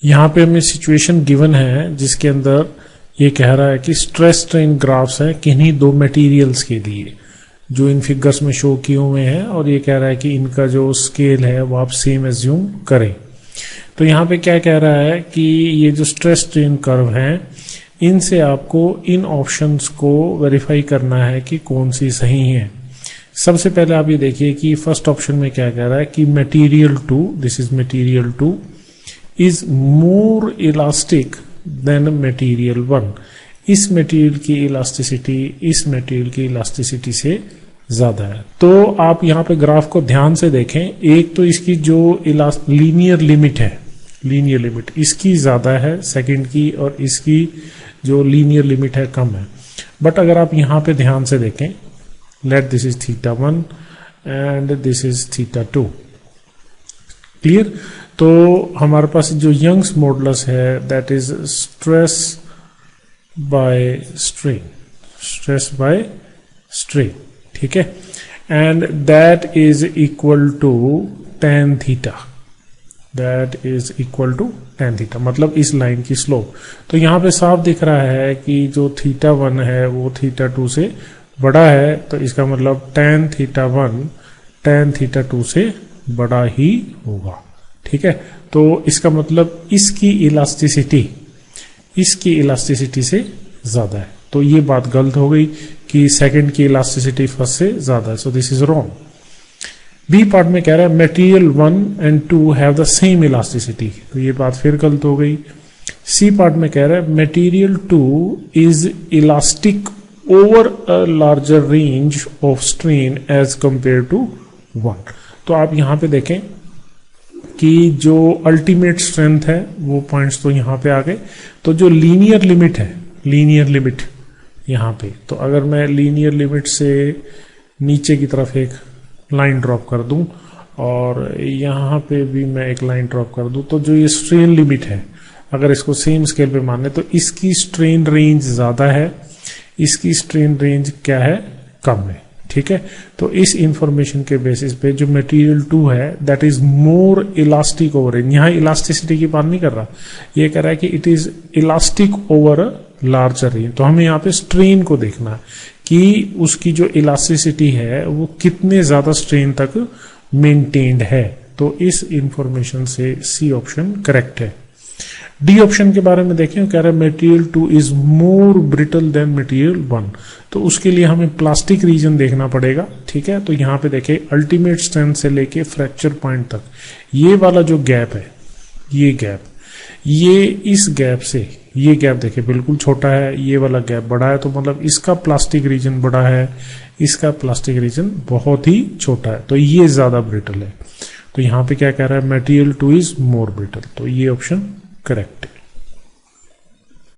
यहाँ पे हमें सिचुएशन गिवन है जिसके अंदर ये कह रहा है कि स्ट्रेस स्ट्रेन ग्राफ्स हैं किन्हीं दो मटेरियल्स के लिए जो इन फिगर्स में शो किए हुए हैं, और ये कह रहा है कि इनका जो स्केल है वो आप सेम एज्यूम करें। तो यहाँ पे क्या कह रहा है कि ये जो स्ट्रेस स्ट्रेन कर्व हैं इनसे आपको इन ऑप्शंस को वेरीफाई करना है कि कौन सी सही है। सबसे पहले आप ये देखिए कि फर्स्ट ऑप्शन में क्या कह रहा है कि material 2, this is material 2 is more elastic than material 1। इस मटेरियल की इलास्टिसिटी इस मटेरियल की इलास्टिसिटी से ज्यादा है। तो आप यहाँ पे ग्राफ को ध्यान से देखें, एक तो इसकी जो लीनियर लिमिट है, लीनियर लिमिट इसकी ज्यादा है सेकंड की, और इसकी जो लीनियर लिमिट है कम है। बट अगर आप यहाँ पे ध्यान से देखें, let this is θ1 and this is θ2, clear. तो हमारे पास जो यंग्स मॉडुलस है that is stress by strain, stress by strain, ठीक है, and that is equal to tan theta, that is equal to tan theta, मतलब इस लाइन की स्लोप। तो यहाँ पे साफ दिख रहा है कि जो θ1 है वो θ2 से बड़ा है, तो इसका मतलब tan θ1 tan θ2 से बड़ा ही होगा, ठीक है। तो इसका मतलब इसकी इलास्टिसिटी से ज्यादा है। तो ये बात गलत हो गई कि सेकंड की इलास्टिसिटी फर्स्ट से ज्यादा है, so this is wrong. B part में कह रहा है material 1 and 2 have the same elasticity, तो ये बात फिर गलत हो गई। सी पार्ट में कह रहा है material 2 is elastic over a larger range of strain as compare to 1। तो आप यहां पे देखें कि जो अल्टीमेट स्ट्रेंथ है वो पॉइंट्स तो यहां पे आ गए। तो जो लीनियर लिमिट है, लीनियर लिमिट यहां पे, तो अगर मैं लीनियर लिमिट से नीचे की तरफ एक लाइन ड्रॉप कर दूं और यहां पे भी मैं एक लाइन ड्रॉप कर दूं, तो जो ये स्ट्रेन लिमिट है अगर इसको सेम स्केल पे माने तो इसकी स्ट्रेन रेंज ज्यादा है, इसकी स्ट्रेन रेंज क्या है, कम है, ठीक है। तो इस इंफॉर्मेशन के बेसिस पे जो मटेरियल 2 है that is more elastic over, यहां इलास्टिसिटी की बात नहीं कर रहा, ये कह रहा है कि it is elastic over a larger range. तो हमें यहाँ पे स्ट्रेन को देखना है कि उसकी जो इलास्टिसिटी है वो कितने ज्यादा स्ट्रेन तक मेंटेन्ड है। तो इस इंफॉर्मेशन से सी ऑप्शन करेक्ट है। डी ऑप्शन के बारे में देखें, कह रहा है material 2 is more brittle than material 1। तो उसके लिए हमें प्लास्टिक रीजन देखना पड़ेगा, ठीक है। तो यहाँ पे देखें अल्टीमेट स्ट्रेंथ से लेके फ्रैक्चर पॉइंट तक ये वाला जो गैप है, ये गैप, ये इस गैप से ये गैप देखें बिल्कुल छोटा है, ये वाला गैप बड़ा है, तो मतलब इसका प्लास्टिक रीजन बड़ा है, इसका प्लास्टिक रीजन बहुत ही छोटा है, तो ये ज्यादा ब्रिटल है। तो यहाँ पे क्या कह रहा है, मटेरियल 2 इज मोर ब्रिटल, तो ये ऑप्शन करेक्ट है।